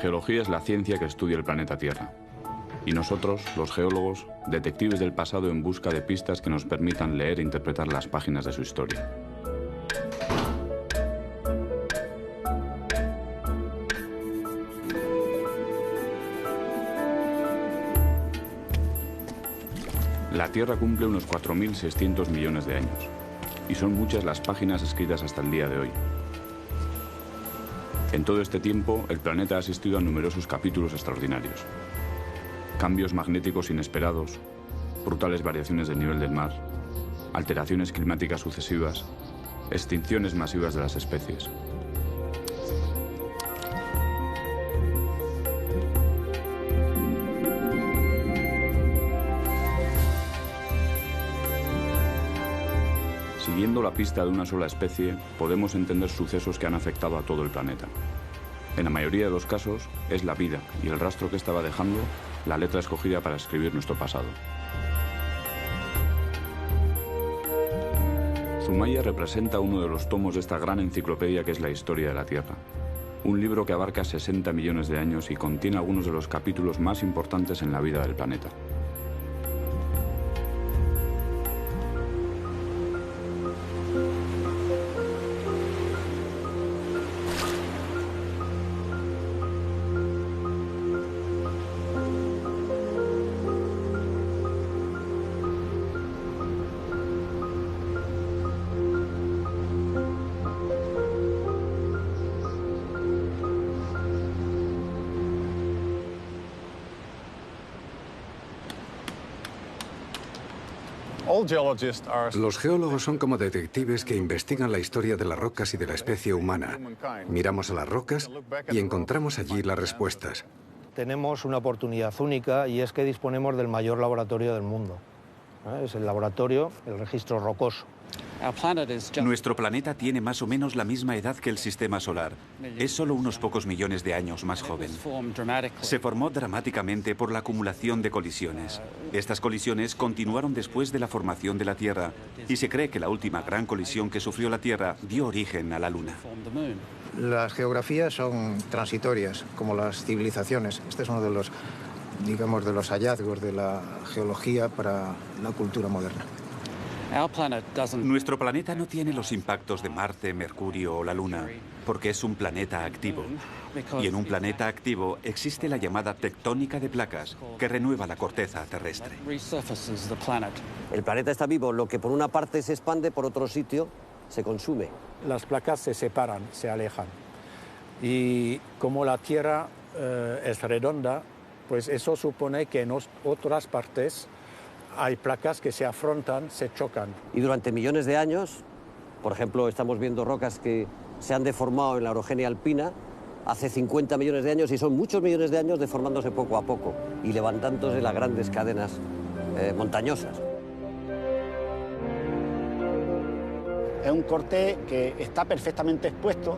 geología es la ciencia que estudia el planeta Tierra. Y nosotros, los geólogos, detectives del pasado en busca de pistas que nos permitan leer e interpretar las páginas de su historia. La Tierra cumple unos 4.600 millones de años, y son muchas las páginas escritas hasta el día de hoy. En todo este tiempo, el planeta ha asistido a numerosos capítulos extraordinarios. Cambios magnéticos inesperados, brutales variaciones del nivel del mar, alteraciones climáticas sucesivas, extinciones masivas de las especies. Siguiendo la pista de una sola especie, podemos entender sucesos que han afectado a todo el planeta. En la mayoría de los casos, es la vida y el rastro que estaba dejando la letra escogida para escribir nuestro pasado. Zumaya representa uno de los tomos de esta gran enciclopedia que es la historia de la Tierra. Un libro que abarca 60 millones de años y contiene algunos de los capítulos más importantes en la vida del planeta. Los geólogos son como detectives que investigan la historia de las rocas y de la especie humana. Miramos a las rocas y encontramos allí las respuestas. Tenemos una oportunidad única y es que disponemos del mayor laboratorio del mundo. Es el laboratorio, el registro rocoso. Nuestro planeta tiene más o menos la misma edad que el sistema solar. Es solo unos pocos millones de años más joven. Se formó dramáticamente por la acumulación de colisiones. Estas colisiones continuaron después de la formación de la Tierra y se cree que la última gran colisión que sufrió la Tierra dio origen a la Luna. Las geografías son transitorias, como las civilizaciones. Este es uno de los, digamos, de los hallazgos de la geología para la cultura moderna. Nuestro planeta no tiene los impactos de Marte, Mercurio o la Luna, porque es un planeta activo. Y en un planeta activo existe la llamada tectónica de placas, que renueva la corteza terrestre. El planeta está vivo, lo que por una parte se expande, por otro sitio se consume. Las placas se separan, se alejan. Y como la Tierra es redonda, pues eso supone que en otras partes hay placas que se afrontan, se chocan. Y durante millones de años, por ejemplo, estamos viendo rocas que se han deformado en la orogenia alpina hace 50 millones de años y son muchos millones de años deformándose poco a poco y levantándose las grandes cadenas montañosas. Es un corte que está perfectamente expuesto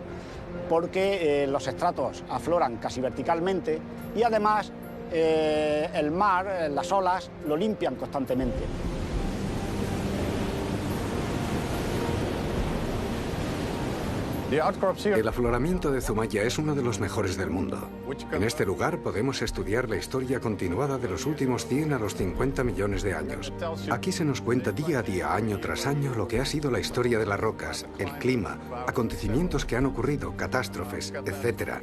porque los estratos afloran casi verticalmente y además el mar, las olas, lo limpian constantemente. El afloramiento de Zumaya es uno de los mejores del mundo. En este lugar podemos estudiar la historia continuada de los últimos 100 a los 50 millones de años. Aquí se nos cuenta día a día, año tras año, lo que ha sido la historia de las rocas, el clima, acontecimientos que han ocurrido, catástrofes, etc.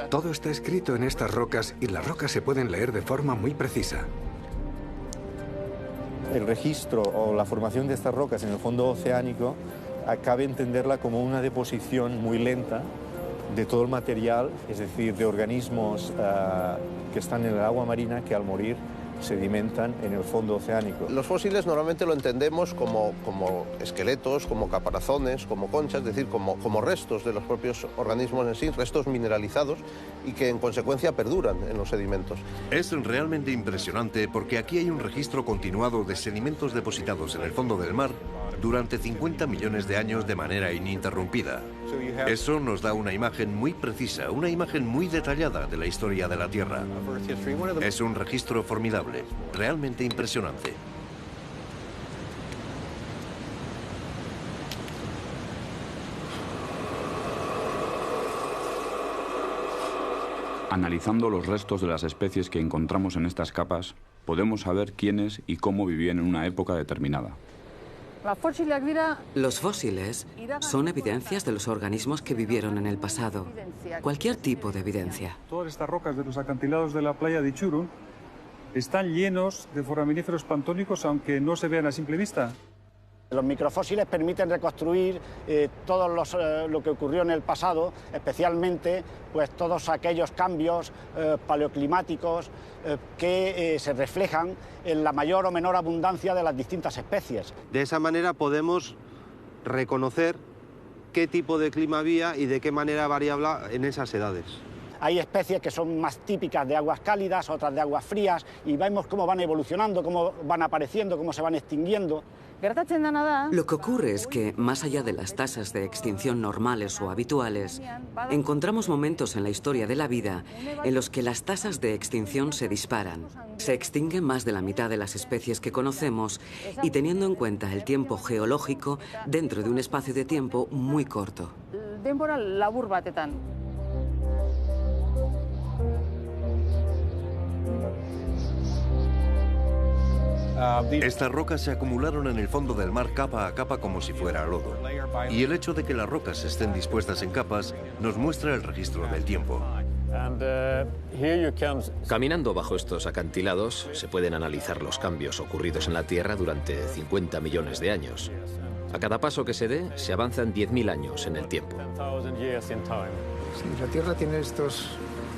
Todo está escrito en estas rocas y las rocas se pueden leer de forma muy precisa. El registro o la formación de estas rocas en el fondo oceánico cabe entenderla como una deposición muy lenta de todo el material, es decir, de organismos que están en el agua marina que al morir sedimentan en el fondo oceánico. Los fósiles normalmente lo entendemos como esqueletos, como caparazones, como conchas, es decir, como restos de los propios organismos en sí, restos mineralizados y que en consecuencia perduran en los sedimentos. Es realmente impresionante porque aquí hay un registro continuado de sedimentos depositados en el fondo del mar durante 50 millones de años de manera ininterrumpida. Eso nos da una imagen muy precisa, una imagen muy detallada de la historia de la Tierra. Es un registro formidable, realmente impresionante. Analizando los restos de las especies que encontramos en estas capas, podemos saber quiénes y cómo vivían en una época determinada. Los fósiles son evidencias de los organismos que vivieron en el pasado. Cualquier tipo de evidencia. Todas estas rocas de los acantilados de la playa de Itxurun están llenos de foraminíferos planctónicos, aunque no se vean a simple vista. Los microfósiles permiten reconstruir todo lo que ocurrió en el pasado, especialmente pues, todos aquellos cambios paleoclimáticos que se reflejan en la mayor o menor abundancia de las distintas especies. De esa manera podemos reconocer qué tipo de clima había y de qué manera variable en esas edades. Hay especies que son más típicas de aguas cálidas, otras de aguas frías, y vemos cómo van evolucionando, cómo van apareciendo, cómo se van extinguiendo. Lo que ocurre es que, más allá de las tasas de extinción normales o habituales, encontramos momentos en la historia de la vida en los que las tasas de extinción se disparan. Se extingue más de la mitad de las especies que conocemos y teniendo en cuenta el tiempo geológico dentro de un espacio de tiempo muy corto. Estas rocas se acumularon en el fondo del mar capa a capa como si fuera lodo. Y el hecho de que las rocas estén dispuestas en capas nos muestra el registro del tiempo. Caminando bajo estos acantilados se pueden analizar los cambios ocurridos en la Tierra durante 50 millones de años. A cada paso que se dé, se avanzan 10.000 años en el tiempo. Sí, la Tierra tiene estos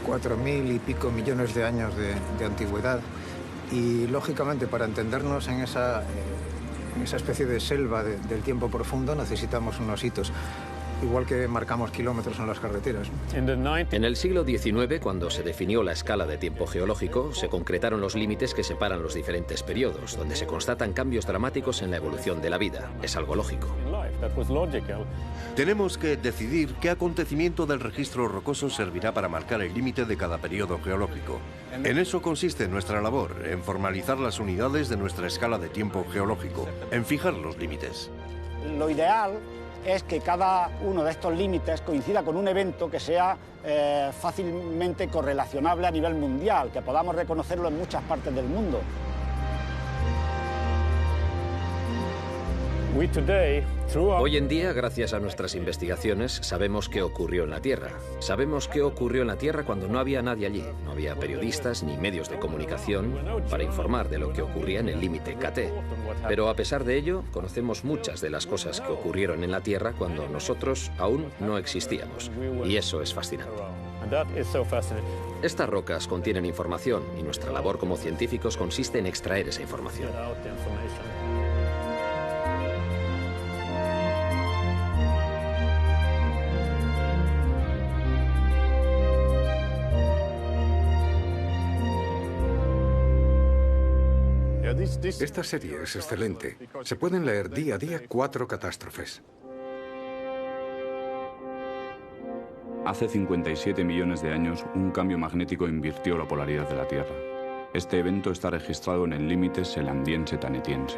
4.000 y pico millones de años de antigüedad. Y, lógicamente, para entendernos en esa especie de selva del tiempo profundo necesitamos unos hitos, igual que marcamos kilómetros en las carreteras. En el siglo XIX, cuando se definió la escala de tiempo geológico, se concretaron los límites que separan los diferentes periodos, donde se constatan cambios dramáticos en la evolución de la vida. Es algo lógico. Tenemos que decidir qué acontecimiento del registro rocoso servirá para marcar el límite de cada periodo geológico. En eso consiste nuestra labor, en formalizar las unidades de nuestra escala de tiempo geológico, en fijar los límites. Lo ideal es que cada uno de estos límites coincida con un evento que sea fácilmente correlacionable a nivel mundial, que podamos reconocerlo en muchas partes del mundo. Hoy en día, gracias a nuestras investigaciones, sabemos qué ocurrió en la Tierra. Sabemos qué ocurrió en la Tierra cuando no había nadie allí. No había periodistas ni medios de comunicación para informar de lo que ocurría en el límite KT. Pero a pesar de ello, conocemos muchas de las cosas que ocurrieron en la Tierra cuando nosotros aún no existíamos. Y eso es fascinante. Estas rocas contienen información y nuestra labor como científicos consiste en extraer esa información. Esta serie es excelente. Se pueden leer día a día 4 catástrofes. Hace 57 millones de años, un cambio magnético invirtió la polaridad de la Tierra. Este evento está registrado en el límite selandiense-tanetiense.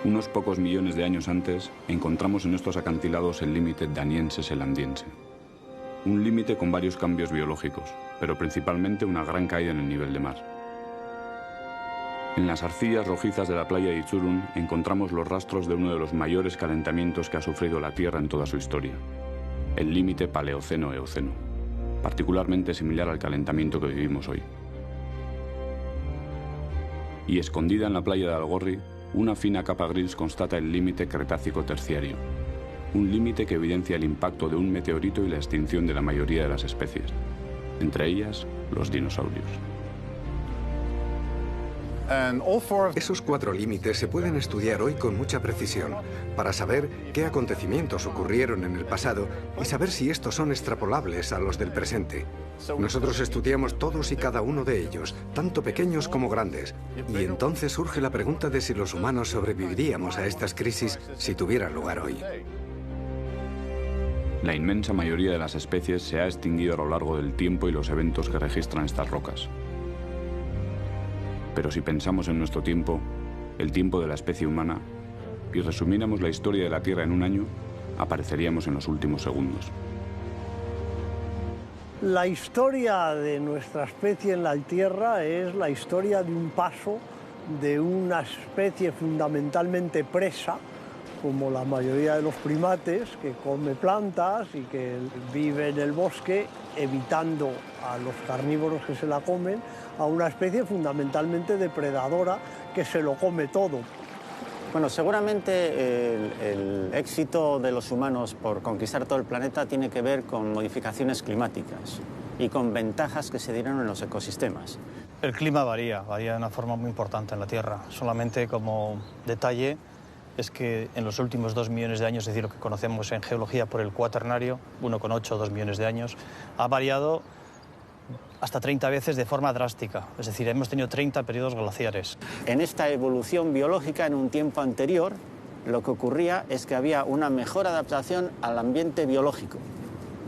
Unos pocos millones de años antes, encontramos en estos acantilados el límite daniense-selandiense. Un límite con varios cambios biológicos, pero principalmente una gran caída en el nivel de mar. En las arcillas rojizas de la playa de Itxurun encontramos los rastros de uno de los mayores calentamientos que ha sufrido la Tierra en toda su historia, el límite Paleoceno-Eoceno, particularmente similar al calentamiento que vivimos hoy. Y escondida en la playa de Algorri, una fina capa gris constata el límite Cretácico-Terciario, un límite que evidencia el impacto de un meteorito y la extinción de la mayoría de las especies, entre ellas los dinosaurios. Esos 4 límites se pueden estudiar hoy con mucha precisión para saber qué acontecimientos ocurrieron en el pasado y saber si estos son extrapolables a los del presente. Nosotros estudiamos todos y cada uno de ellos, tanto pequeños como grandes, y entonces surge la pregunta de si los humanos sobreviviríamos a estas crisis si tuvieran lugar hoy. La inmensa mayoría de las especies se ha extinguido a lo largo del tiempo y los eventos que registran estas rocas. Pero si pensamos en nuestro tiempo, el tiempo de la especie humana, y resumiéramos la historia de la Tierra en un año, apareceríamos en los últimos segundos. La historia de nuestra especie en la Tierra es la historia de un paso de una especie fundamentalmente presa, como la mayoría de los primates, que come plantas y que vive en el bosque, evitando a los carnívoros que se la comen, a una especie fundamentalmente depredadora que se lo come todo. Bueno, seguramente el éxito de los humanos por conquistar todo el planeta tiene que ver con modificaciones climáticas y con ventajas que se dieron en los ecosistemas. El clima varía de una forma muy importante en la Tierra. Solamente como detalle es que en los últimos 2 millones de años, es decir, lo que conocemos en geología por el Cuaternario, 1,8 o 2 millones de años, ha variado hasta 30 veces de forma drástica. Es decir, hemos tenido 30 periodos glaciares. En esta evolución biológica, en un tiempo anterior, lo que ocurría es que había una mejor adaptación al ambiente biológico,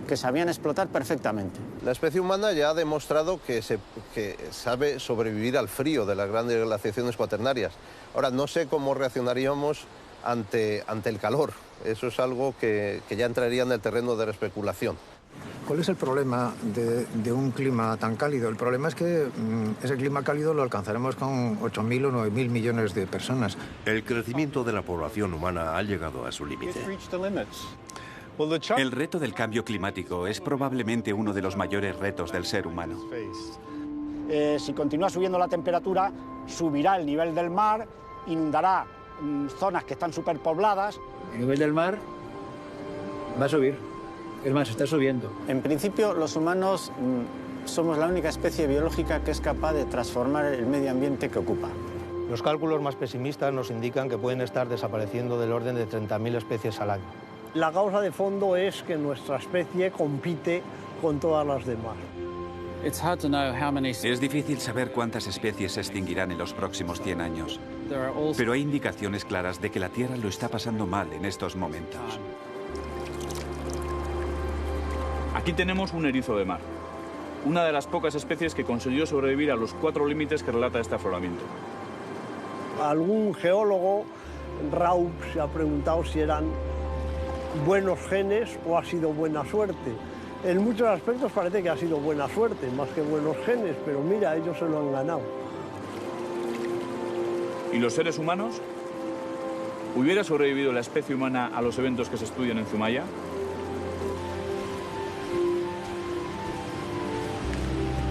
que sabían explotar perfectamente. La especie humana ya ha demostrado que sabe sobrevivir al frío de las grandes glaciaciones cuaternarias. Ahora, no sé cómo reaccionaríamos ante el calor. Eso es algo que ya entraría en el terreno de la especulación. ¿Cuál es el problema de un clima tan cálido? El problema es que ese clima cálido lo alcanzaremos con 8.000 o 9.000 millones de personas. El crecimiento de la población humana ha llegado a su límite. El reto del cambio climático es probablemente uno de los mayores retos del ser humano. Si continúa subiendo la temperatura, subirá el nivel del mar, inundará zonas que están superpobladas. El nivel del mar va a subir. Es más, está subiendo. En principio, los humanos somos la única especie biológica que es capaz de transformar el medio ambiente que ocupa. Los cálculos más pesimistas nos indican que pueden estar desapareciendo del orden de 30.000 especies al año. La causa de fondo es que nuestra especie compite con todas las demás. Es difícil saber cuántas especies se extinguirán en los próximos 100 años, pero hay indicaciones claras de que la Tierra lo está pasando mal en estos momentos. Aquí tenemos un erizo de mar, una de las pocas especies que consiguió sobrevivir a los 4 límites que relata este afloramiento. Algún geólogo, Raup, se ha preguntado si eran buenos genes o ha sido buena suerte. En muchos aspectos parece que ha sido buena suerte, más que buenos genes, pero mira, ellos se lo han ganado. ¿Y los seres humanos? ¿Hubiera sobrevivido la especie humana a los eventos que se estudian en Zumaya?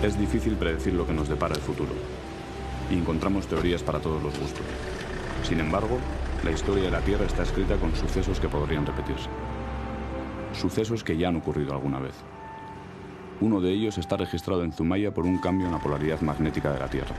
Es difícil predecir lo que nos depara el futuro, y encontramos teorías para todos los gustos. Sin embargo, la historia de la Tierra está escrita con sucesos que podrían repetirse. Sucesos que ya han ocurrido alguna vez. Uno de ellos está registrado en Zumaya por un cambio en la polaridad magnética de la Tierra.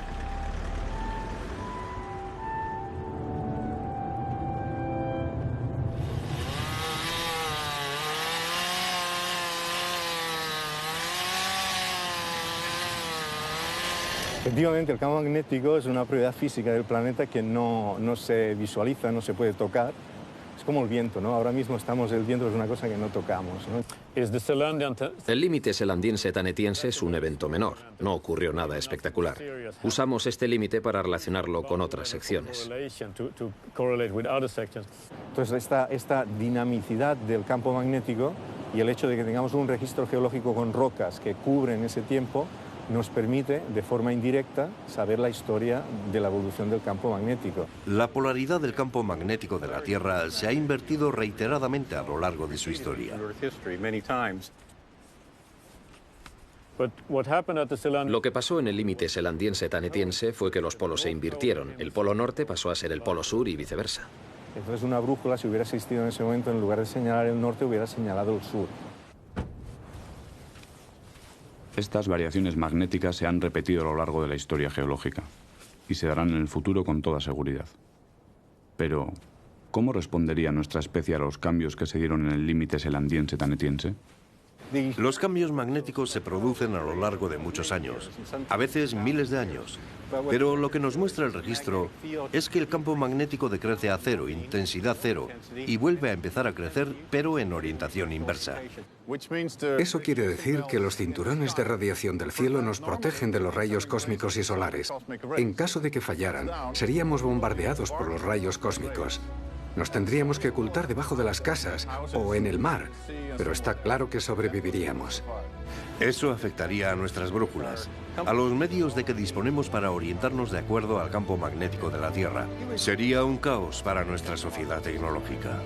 Efectivamente, el campo magnético es una propiedad física del planeta que no se visualiza, no se puede tocar. Es como el viento, ¿no? Ahora mismo el viento es una cosa que no tocamos, ¿no? El límite selandiense-tanetiense es un evento menor. No ocurrió nada espectacular. Usamos este límite para relacionarlo con otras secciones. Entonces, esta dinamicidad del campo magnético y el hecho de que tengamos un registro geológico con rocas que cubren ese tiempo nos permite, de forma indirecta, saber la historia de la evolución del campo magnético. La polaridad del campo magnético de la Tierra se ha invertido reiteradamente a lo largo de su historia. Lo que pasó en el límite selandiense-tanetiense fue que los polos se invirtieron. El polo norte pasó a ser el polo sur y viceversa. Entonces una brújula, si hubiera existido en ese momento, en lugar de señalar el norte, hubiera señalado el sur. Estas variaciones magnéticas se han repetido a lo largo de la historia geológica y se darán en el futuro con toda seguridad. Pero, ¿cómo respondería nuestra especie a los cambios que se dieron en el límite selandiense-tanetiense? Los cambios magnéticos se producen a lo largo de muchos años, a veces miles de años. Pero lo que nos muestra el registro es que el campo magnético decrece a cero, intensidad cero, y vuelve a empezar a crecer, pero en orientación inversa. Eso quiere decir que los cinturones de radiación del cielo nos protegen de los rayos cósmicos y solares. En caso de que fallaran, seríamos bombardeados por los rayos cósmicos. Nos tendríamos que ocultar debajo de las casas o en el mar, pero está claro que sobreviviríamos. Eso afectaría a nuestras brújulas, a los medios de que disponemos para orientarnos de acuerdo al campo magnético de la Tierra. Sería un caos para nuestra sociedad tecnológica.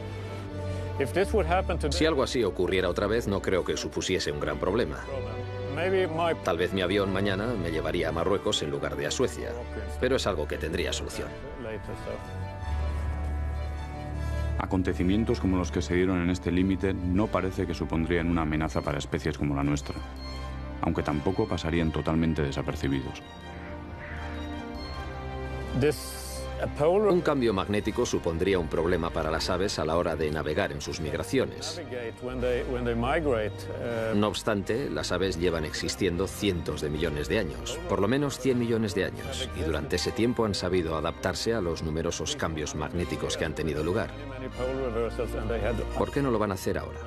Si algo así ocurriera otra vez, no creo que supusiese un gran problema. Tal vez mi avión mañana me llevaría a Marruecos en lugar de a Suecia, pero es algo que tendría solución. Acontecimientos como los que se dieron en este límite no parece que supondrían una amenaza para especies como la nuestra, aunque tampoco pasarían totalmente desapercibidos. Un cambio magnético supondría un problema para las aves a la hora de navegar en sus migraciones. No obstante, las aves llevan existiendo cientos de millones de años, por lo menos 100 millones de años, y durante ese tiempo han sabido adaptarse a los numerosos cambios magnéticos que han tenido lugar. ¿Por qué no lo van a hacer ahora?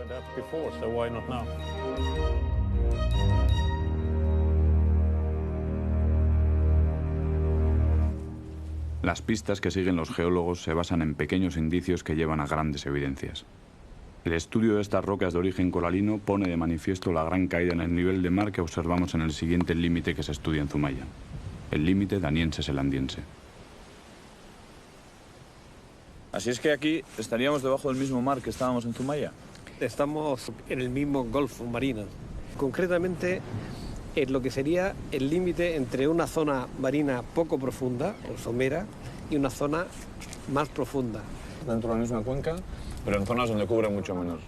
Las pistas que siguen los geólogos se basan en pequeños indicios que llevan a grandes evidencias. El estudio de estas rocas de origen coralino pone de manifiesto la gran caída en el nivel de mar que observamos en el siguiente límite que se estudia en Zumaya, el límite daniense-selandiense. Así es que aquí estaríamos debajo del mismo mar que estábamos en Zumaya. Estamos en el mismo golfo marino. Concretamente, en lo que sería el límite entre una zona marina poco profunda, o somera, y una zona más profunda. Dentro de la misma cuenca, pero en zonas donde cubre mucho menos.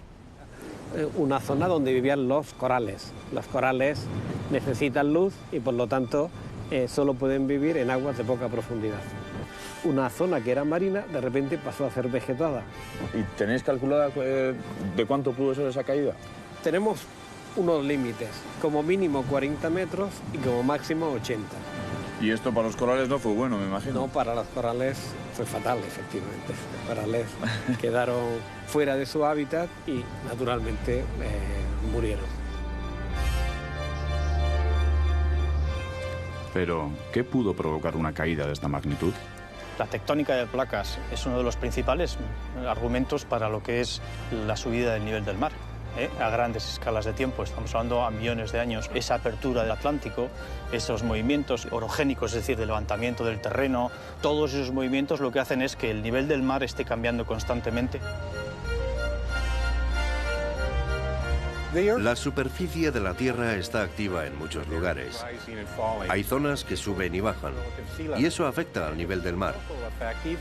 Una zona donde vivían los corales. Los corales necesitan luz y por lo tanto solo pueden vivir en aguas de poca profundidad. Una zona que era marina de repente pasó a ser vegetada. ¿Y tenéis calculada de cuánto pudo ser esa caída? Tenemos unos límites, como mínimo 40 metros y como máximo 80. Y esto para los corales no fue bueno, me imagino. No, para los corales fue fatal, efectivamente. Los corales quedaron fuera de su hábitat y naturalmente murieron. Pero, ¿qué pudo provocar una caída de esta magnitud? La tectónica de placas es uno de los principales argumentos para lo que es la subida del nivel del mar. A grandes escalas de tiempo, estamos hablando a millones de años. Esa apertura del Atlántico, esos movimientos orogénicos, es decir, de levantamiento del terreno, todos esos movimientos lo que hacen es que el nivel del mar esté cambiando constantemente. La superficie de la Tierra está activa en muchos lugares. Hay zonas que suben y bajan, y eso afecta al nivel del mar,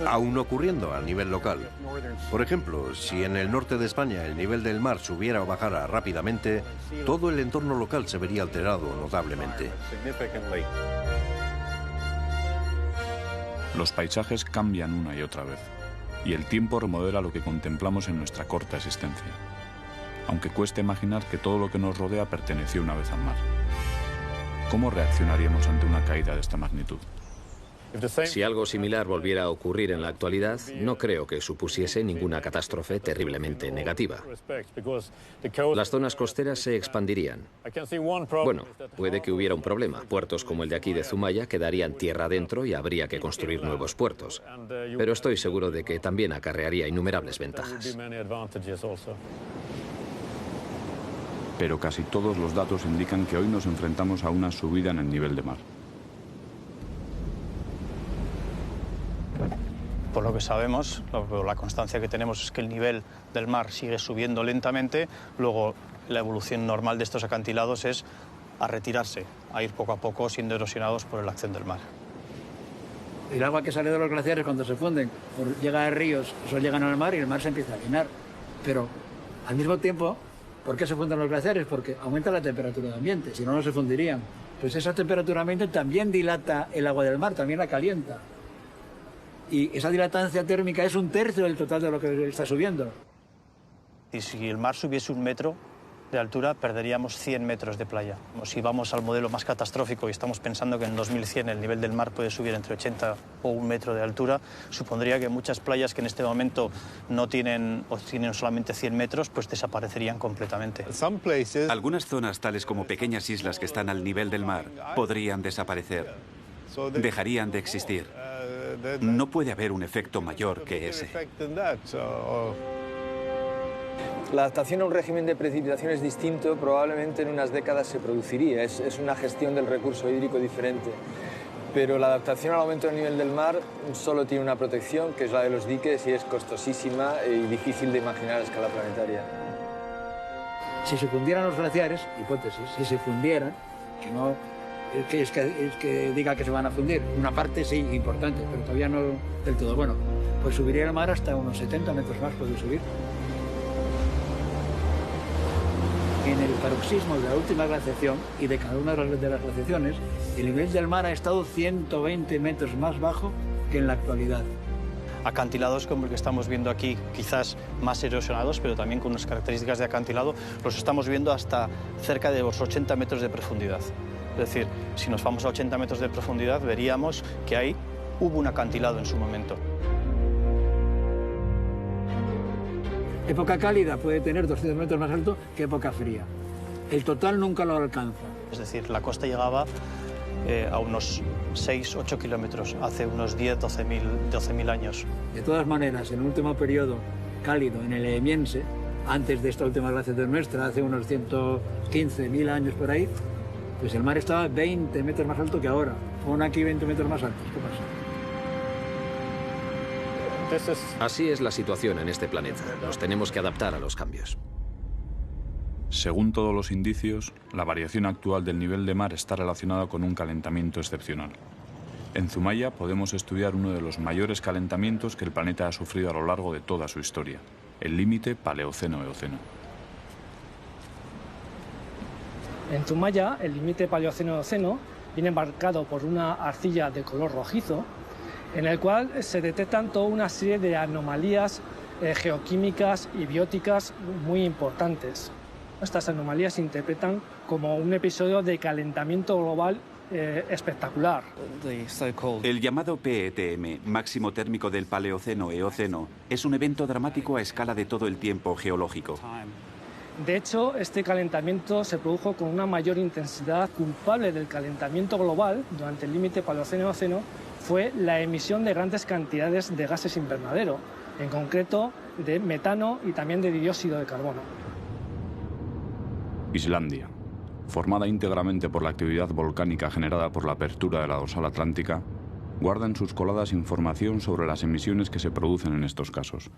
aún ocurriendo a nivel local. Por ejemplo, si en el norte de España el nivel del mar subiera o bajara rápidamente, todo el entorno local se vería alterado notablemente. Los paisajes cambian una y otra vez, y el tiempo remodela lo que contemplamos en nuestra corta existencia, aunque cueste imaginar que todo lo que nos rodea perteneció una vez al mar. ¿Cómo reaccionaríamos ante una caída de esta magnitud? Si algo similar volviera a ocurrir en la actualidad, no creo que supusiese ninguna catástrofe terriblemente negativa. Las zonas costeras se expandirían. Bueno, puede que hubiera un problema. Puertos como el de aquí de Zumaya quedarían tierra adentro y habría que construir nuevos puertos. Pero estoy seguro de que también acarrearía innumerables ventajas. Pero casi todos los datos indican que hoy nos enfrentamos a una subida en el nivel de mar. Por lo que sabemos, la constancia que tenemos es que el nivel del mar sigue subiendo lentamente. Luego, la evolución normal de estos acantilados es a retirarse, a ir poco a poco siendo erosionados por la acción del mar. El agua que sale de los glaciares cuando se funden, llega a ríos, eso llegan al mar y el mar se empieza a llenar. Pero al mismo tiempo, ¿por qué se funden los glaciares? Porque aumenta la temperatura del ambiente, si no, no se fundirían. Pues esa temperatura ambiente también dilata el agua del mar, también la calienta. Y esa dilatancia térmica es 1/3 del total de lo que está subiendo. Y si el mar subiese 1 metro de altura, perderíamos 100 metros de playa. Si vamos al modelo más catastrófico y estamos pensando que en 2100 el nivel del mar puede subir entre 80 o 1 metro de altura, supondría que muchas playas que en este momento no tienen o tienen solamente 100 metros, pues desaparecerían completamente. Algunas zonas, tales como pequeñas islas que están al nivel del mar, podrían desaparecer. Dejarían de existir. No puede haber un efecto mayor que ese. La adaptación a un régimen de precipitaciones distinto probablemente en unas décadas se produciría. Es una gestión del recurso hídrico diferente. Pero la adaptación al aumento del nivel del mar solo tiene una protección, que es la de los diques, y es costosísima y difícil de imaginar a escala planetaria. Si se fundieran los glaciares, hipótesis, si se fundieran, que no es que diga que se van a fundir, una parte sí, importante, pero todavía no del todo. Bueno, pues subiría el mar hasta unos 70 metros más, puede subir. En el paroxismo de la última glaciación y de cada una de las glaciaciones, el nivel del mar ha estado 120 metros más bajo que en la actualidad. Acantilados como el que estamos viendo aquí, quizás más erosionados, pero también con unas características de acantilado, los estamos viendo hasta cerca de los 80 metros de profundidad. Es decir, si nos vamos a 80 metros de profundidad, veríamos que ahí hubo un acantilado en su momento. Época cálida puede tener 200 metros más alto que época fría. El total nunca lo alcanza. Es decir, la costa llegaba a unos 6-8 kilómetros hace unos 12.000 años. De todas maneras, en el último periodo cálido en el Eemiense, antes de esta última glaciación nuestra, hace unos 115.000 años por ahí, pues el mar estaba 20 metros más alto que ahora. Pon aquí 20 metros más altos. ¿Qué pasa? Así es la situación en este planeta. Nos tenemos que adaptar a los cambios. Según todos los indicios, la variación actual del nivel de mar está relacionada con un calentamiento excepcional. En Zumaya podemos estudiar uno de los mayores calentamientos que el planeta ha sufrido a lo largo de toda su historia, el límite Paleoceno-Eoceno. En Zumaya, el límite Paleoceno-Eoceno viene marcado por una arcilla de color rojizo, en el cual se detectan toda una serie de anomalías geoquímicas y bióticas muy importantes. Estas anomalías se interpretan como un episodio de calentamiento global espectacular. El llamado PETM, máximo térmico del Paleoceno-Eoceno, es un evento dramático a escala de todo el tiempo geológico. De hecho, este calentamiento se produjo con una mayor intensidad. Culpable del calentamiento global durante el límite Paleoceno-Eoceno fue la emisión de grandes cantidades de gases invernadero, en concreto de metano y también de dióxido de carbono. Islandia, formada íntegramente por la actividad volcánica generada por la apertura de la dorsal atlántica, guarda en sus coladas información sobre las emisiones que se producen en estos casos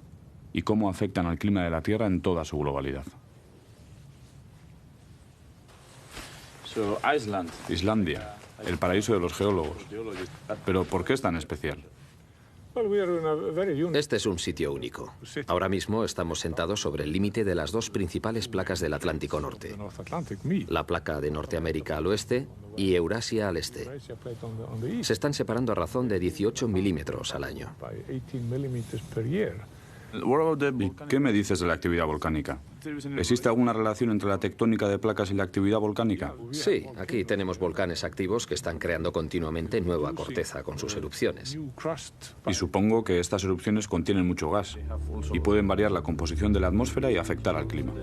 y cómo afectan al clima de la Tierra en toda su globalidad. Islandia, el paraíso de los geólogos. ¿Pero por qué es tan especial? Este es un sitio único. Ahora mismo estamos sentados sobre el límite de las dos principales placas del Atlántico Norte. La placa de Norteamérica al oeste y Eurasia al este. Se están separando a razón de 18 milímetros al año. ¿Qué me dices de la actividad volcánica? ¿Existe alguna relación entre la tectónica de placas y la actividad volcánica? Sí, aquí tenemos volcanes activos que están creando continuamente nueva corteza con sus erupciones. Y supongo que estas erupciones contienen mucho gas y pueden variar la composición de la atmósfera y afectar al clima.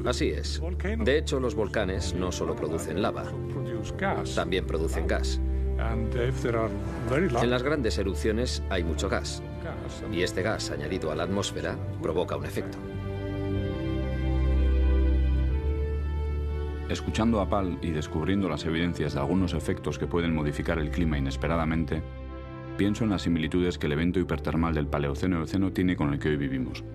Así es. De hecho, los volcanes no solo producen lava, también producen gas. En las grandes erupciones hay mucho gas, y este gas añadido a la atmósfera provoca un efecto. Escuchando a Pal y descubriendo las evidencias de algunos efectos que pueden modificar el clima inesperadamente, pienso en las similitudes que el evento hipertermal del Paleoceno-Eoceno tiene con el que hoy vivimos.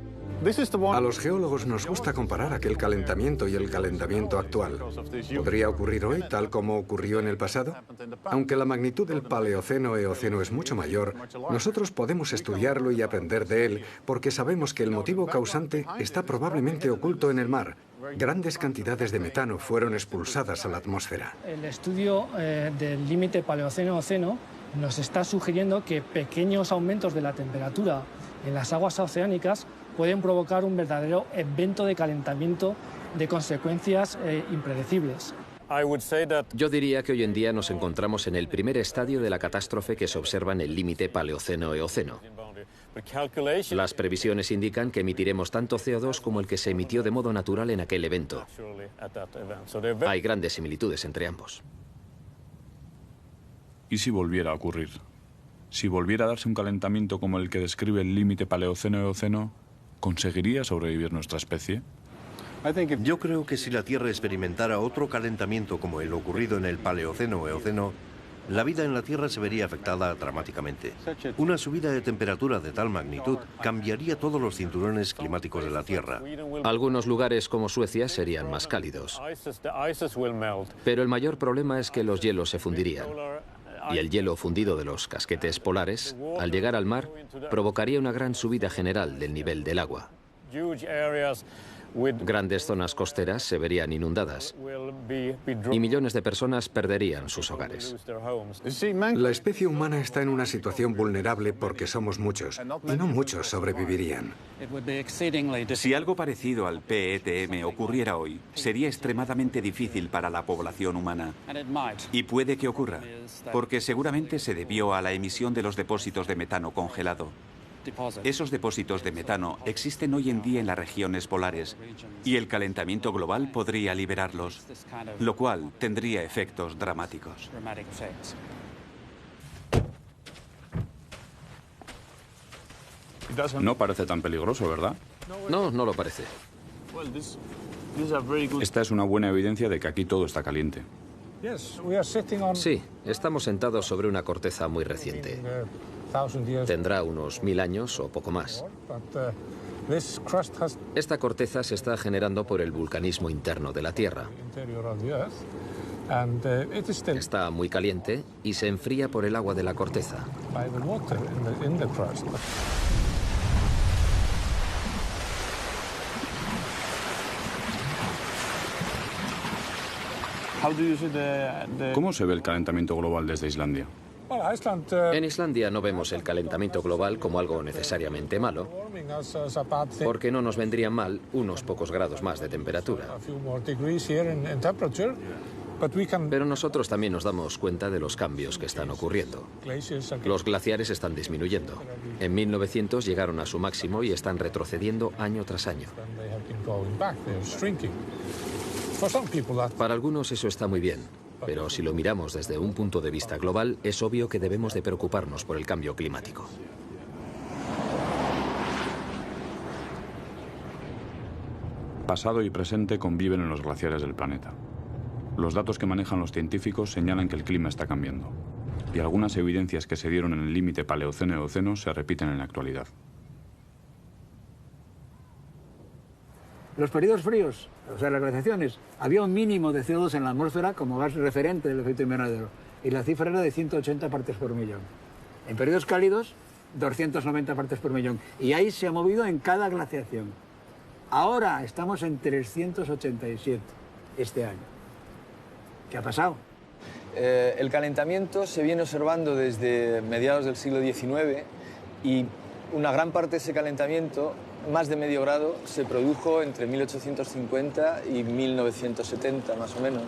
A los geólogos nos gusta comparar aquel calentamiento y el calentamiento actual. ¿Podría ocurrir hoy tal como ocurrió en el pasado? Aunque la magnitud del Paleoceno-Eoceno es mucho mayor, nosotros podemos estudiarlo y aprender de él porque sabemos que el motivo causante está probablemente oculto en el mar. Grandes cantidades de metano fueron expulsadas a la atmósfera. El estudio del límite Paleoceno-Eoceno nos está sugiriendo que pequeños aumentos de la temperatura en las aguas oceánicas pueden provocar un verdadero evento de calentamiento de consecuencias impredecibles. Yo diría que hoy en día nos encontramos en el primer estadio de la catástrofe que se observa en el límite Paleoceno-Eoceno. Las previsiones indican que emitiremos tanto CO2 como el que se emitió de modo natural en aquel evento. Hay grandes similitudes entre ambos. ¿Y si volviera a ocurrir? Si volviera a darse un calentamiento como el que describe el límite Paleoceno-Eoceno, ¿conseguiría sobrevivir nuestra especie? Yo creo que si la Tierra experimentara otro calentamiento como el ocurrido en el Paleoceno-Eoceno, la vida en la Tierra se vería afectada dramáticamente. Una subida de temperatura de tal magnitud cambiaría todos los cinturones climáticos de la Tierra. Algunos lugares como Suecia serían más cálidos. Pero el mayor problema es que los hielos se fundirían. Y el hielo fundido de los casquetes polares, al llegar al mar, provocaría una gran subida general del nivel del agua. Grandes zonas costeras se verían inundadas y millones de personas perderían sus hogares. La especie humana está en una situación vulnerable porque somos muchos, y no muchos sobrevivirían. Si algo parecido al PETM ocurriera hoy, sería extremadamente difícil para la población humana. Y puede que ocurra, porque seguramente se debió a la emisión de los depósitos de metano congelado. Esos depósitos de metano existen hoy en día en las regiones polares y el calentamiento global podría liberarlos, lo cual tendría efectos dramáticos. No parece tan peligroso, ¿verdad? No, no lo parece. Esta es una buena evidencia de que aquí todo está caliente. Sí, estamos sentados sobre una corteza muy reciente. Tendrá unos 1000 años o poco más. Esta corteza se está generando por el vulcanismo interno de la Tierra. Está muy caliente y se enfría por el agua de la corteza. ¿Cómo se ve el calentamiento global desde Islandia? En Islandia no vemos el calentamiento global como algo necesariamente malo, porque no nos vendrían mal unos pocos grados más de temperatura. Pero nosotros también nos damos cuenta de los cambios que están ocurriendo. Los glaciares están disminuyendo. En 1900 llegaron a su máximo y están retrocediendo año tras año. Para algunos eso está muy bien. Pero si lo miramos desde un punto de vista global, es obvio que debemos de preocuparnos por el cambio climático. Pasado y presente conviven en los glaciares del planeta. Los datos que manejan los científicos señalan que el clima está cambiando. Y algunas evidencias que se dieron en el límite Paleoceno-Eoceno se repiten en la actualidad. Los periodos fríos, o sea, las glaciaciones, había un mínimo de CO2 en la atmósfera como gas referente del efecto invernadero, y la cifra era de 180 partes por millón. En periodos cálidos, 290 partes por millón. Y ahí se ha movido en cada glaciación. Ahora estamos en 387 este año. ¿Qué ha pasado? El calentamiento se viene observando desde mediados del siglo XIX y una gran parte de ese calentamiento, más de medio grado, se produjo entre 1850 y 1970, más o menos.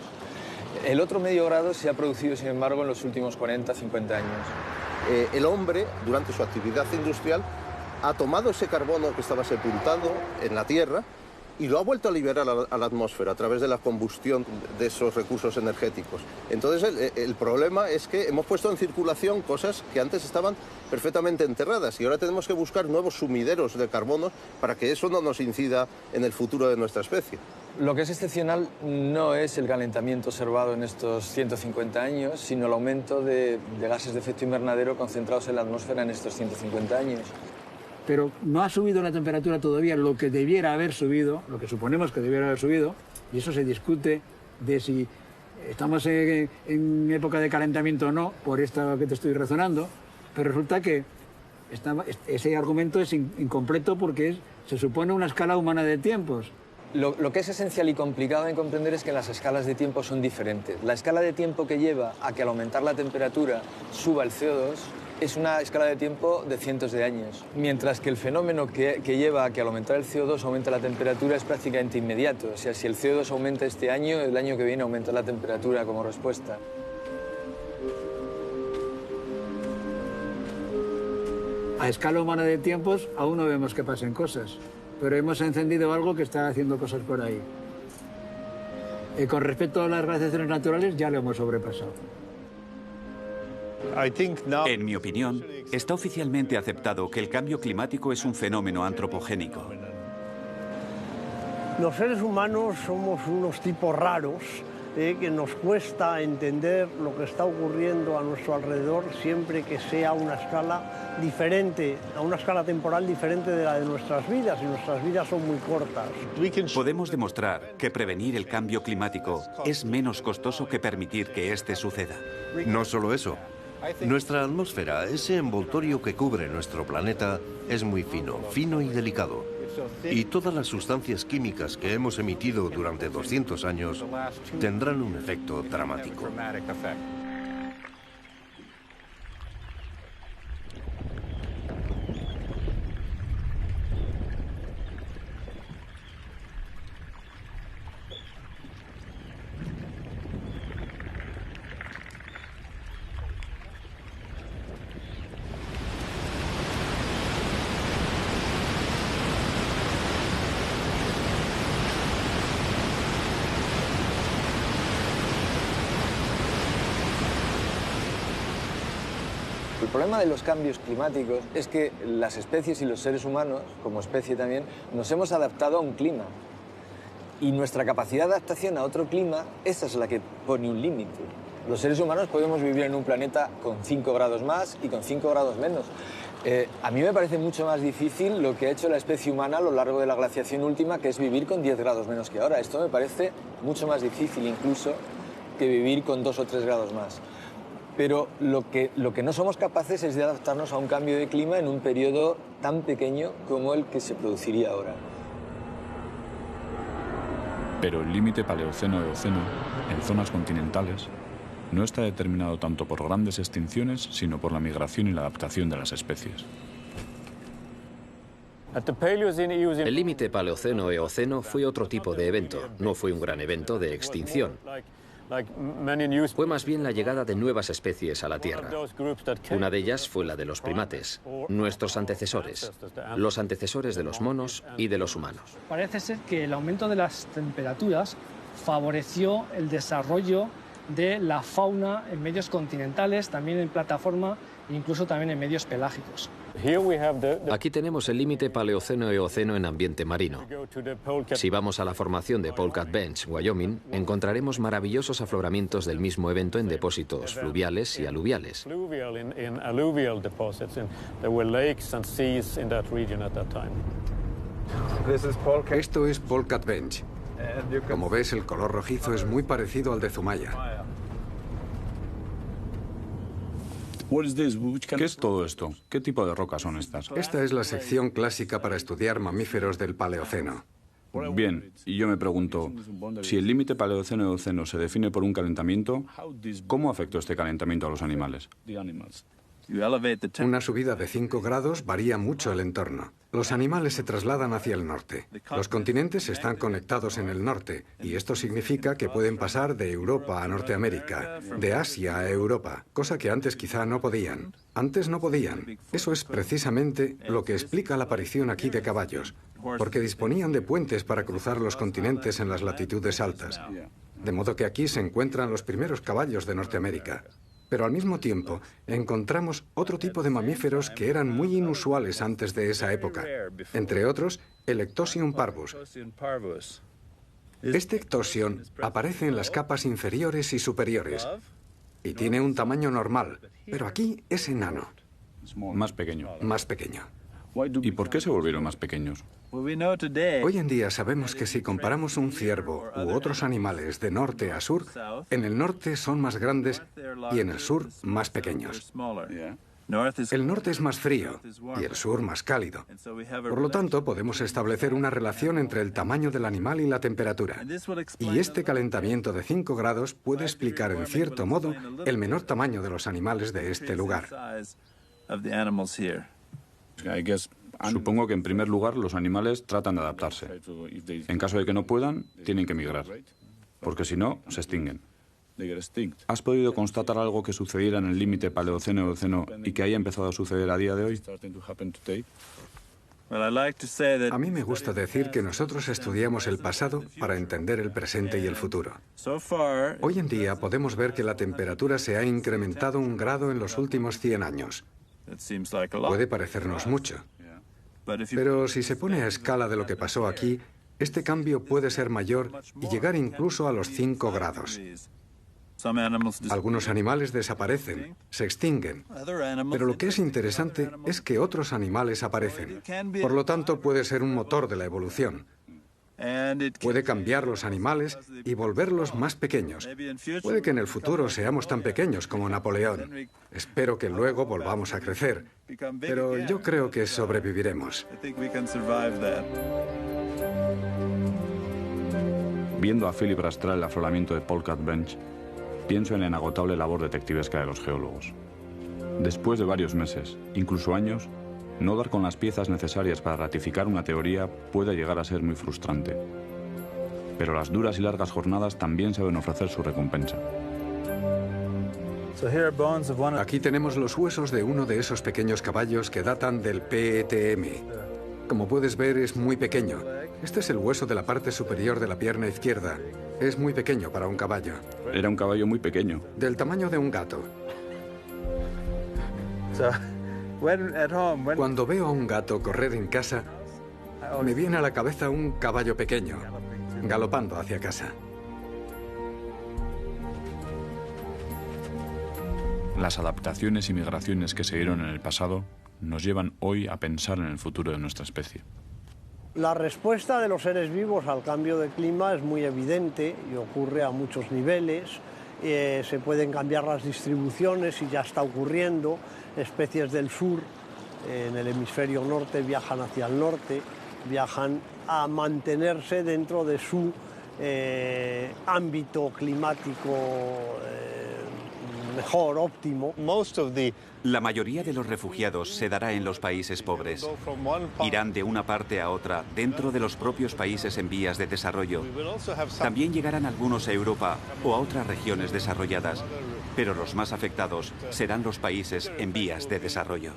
El otro medio grado se ha producido, sin embargo, en los últimos 40, 50 años. El hombre, durante su actividad industrial, ha tomado ese carbono que estaba sepultado en la Tierra y lo ha vuelto a liberar a la atmósfera a través de la combustión de esos recursos energéticos. Entonces el problema es que hemos puesto en circulación cosas que antes estaban perfectamente enterradas y ahora tenemos que buscar nuevos sumideros de carbono para que eso no nos incida en el futuro de nuestra especie. Lo que es excepcional no es el calentamiento observado en estos 150 años, sino el aumento de gases de efecto invernadero concentrados en la atmósfera en estos 150 años. Pero no ha subido la temperatura todavía lo que debiera haber subido, lo que suponemos que debiera haber subido, y eso se discute de si estamos en época de calentamiento o no, por esto que te estoy razonando, pero resulta que ese argumento es incompleto porque se supone una escala humana de tiempos. Lo que es esencial y complicado de comprender es que las escalas de tiempo son diferentes. La escala de tiempo que lleva a que al aumentar la temperatura suba el CO2 es una escala de tiempo de cientos de años, mientras que el fenómeno que lleva a que al aumentar el CO2 aumente la temperatura es prácticamente inmediato. O sea, si el CO2 aumenta este año, el año que viene aumenta la temperatura como respuesta. A escala humana de tiempos aún no vemos que pasen cosas, pero hemos encendido algo que está haciendo cosas por ahí. Con respecto a las glaciaciones naturales ya lo hemos sobrepasado. En mi opinión, está oficialmente aceptado que el cambio climático es un fenómeno antropogénico. Los seres humanos somos unos tipos raros, que nos cuesta entender lo que está ocurriendo a nuestro alrededor siempre que sea a una escala diferente, a una escala temporal diferente de la de nuestras vidas, y nuestras vidas son muy cortas. Podemos demostrar que prevenir el cambio climático es menos costoso que permitir que éste suceda. No solo eso. Nuestra atmósfera, ese envoltorio que cubre nuestro planeta, es muy fino y delicado. Y todas las sustancias químicas que hemos emitido durante 200 años tendrán un efecto dramático. El problema de los cambios climáticos es que las especies y los seres humanos, como especie también, nos hemos adaptado a un clima. Y nuestra capacidad de adaptación a otro clima, esa es la que pone un límite. Los seres humanos podemos vivir en un planeta con 5 grados más y con 5 grados menos. A mí me parece mucho más difícil lo que ha hecho la especie humana a lo largo de la glaciación última, que es vivir con 10 grados menos que ahora. Esto me parece mucho más difícil incluso que vivir con 2 o 3 grados más. Pero lo que no somos capaces es de adaptarnos a un cambio de clima en un periodo tan pequeño como el que se produciría ahora. Pero el límite paleoceno-eoceno, en zonas continentales, no está determinado tanto por grandes extinciones, sino por la migración y la adaptación de las especies. El límite paleoceno-eoceno fue otro tipo de evento, no fue un gran evento de extinción. Fue más bien la llegada de nuevas especies a la Tierra. Una de ellas fue la de los primates, nuestros antecesores, los antecesores de los monos y de los humanos. Parece ser que el aumento de las temperaturas favoreció el desarrollo de la fauna en medios continentales, también en plataforma e incluso también en medios pelágicos. Aquí tenemos el límite paleoceno-eoceno en ambiente marino. Si vamos a la formación de Polecat Bench, Wyoming, encontraremos maravillosos afloramientos del mismo evento en depósitos fluviales y aluviales. Esto es Polecat Bench. Como ves, el color rojizo es muy parecido al de Zumaya. ¿Qué es todo esto? ¿Qué tipo de rocas son estas? Esta es la sección clásica para estudiar mamíferos del Paleoceno. Bien, y yo me pregunto, si el límite paleoceno-eoceno se define por un calentamiento, ¿cómo afectó este calentamiento a los animales? Una subida de 5 grados varía mucho el entorno. Los animales se trasladan hacia el norte. Los continentes están conectados en el norte, y esto significa que pueden pasar de Europa a Norteamérica, de Asia a Europa, cosa que antes quizá no podían. Antes no podían. Eso es precisamente lo que explica la aparición aquí de caballos, porque disponían de puentes para cruzar los continentes en las latitudes altas. De modo que aquí se encuentran los primeros caballos de Norteamérica. Pero al mismo tiempo encontramos otro tipo de mamíferos que eran muy inusuales antes de esa época. Entre otros, el Ectosion parvus. Este Ectosion aparece en las capas inferiores y superiores y tiene un tamaño normal, pero aquí es enano. Más pequeño. Más pequeño. ¿Y por qué se volvieron más pequeños? Hoy en día sabemos que si comparamos un ciervo u otros animales de norte a sur, en el norte son más grandes y en el sur más pequeños. El norte es más frío y el sur más cálido. Por lo tanto, podemos establecer una relación entre el tamaño del animal y la temperatura. Y este calentamiento de 5 grados puede explicar en cierto modo el menor tamaño de los animales de este lugar. Supongo que en primer lugar los animales tratan de adaptarse. En caso de que no puedan, tienen que migrar, porque si no, se extinguen. ¿Has podido constatar algo que sucediera en el límite paleoceno-eoceno y que haya empezado a suceder a día de hoy? A mí me gusta decir que nosotros estudiamos el pasado para entender el presente y el futuro. Hoy en día podemos ver que la temperatura se ha incrementado 1 grado en los últimos 100 años. Puede parecernos mucho. Pero si se pone a escala de lo que pasó aquí, este cambio puede ser mayor y llegar incluso a los 5 grados. Algunos animales desaparecen, se extinguen, pero lo que es interesante es que otros animales aparecen. Por lo tanto, puede ser un motor de la evolución. Puede cambiar los animales y volverlos más pequeños. Puede que en el futuro seamos tan pequeños como Napoleón. Espero que luego volvamos a crecer, pero yo creo que sobreviviremos. Viendo a Philip rastrear el afloramiento de Polecat Bench, pienso en la inagotable labor detectivesca de los geólogos. Después de varios meses, incluso años, no dar con las piezas necesarias para ratificar una teoría puede llegar a ser muy frustrante. Pero las duras y largas jornadas también saben ofrecer su recompensa. Aquí tenemos los huesos de uno de esos pequeños caballos que datan del PETM. Como puedes ver, es muy pequeño. Este es el hueso de la parte superior de la pierna izquierda. Es muy pequeño para un caballo. Era un caballo muy pequeño. Del tamaño de un gato. Cuando veo a un gato correr en casa, me viene a la cabeza un caballo pequeño, galopando hacia casa. Las adaptaciones y migraciones que se dieron en el pasado nos llevan hoy a pensar en el futuro de nuestra especie. La respuesta de los seres vivos al cambio de clima es muy evidente y ocurre a muchos niveles. Se pueden cambiar las distribuciones y ya está ocurriendo. Especies del sur, en el hemisferio norte, viajan hacia el norte, viajan a mantenerse dentro de su ámbito climático mejor, óptimo. La mayoría de los refugiados se dará en los países pobres. Irán de una parte a otra, dentro de los propios países en vías de desarrollo. También llegarán algunos a Europa o a otras regiones desarrolladas, pero los más afectados serán los países en vías de desarrollo.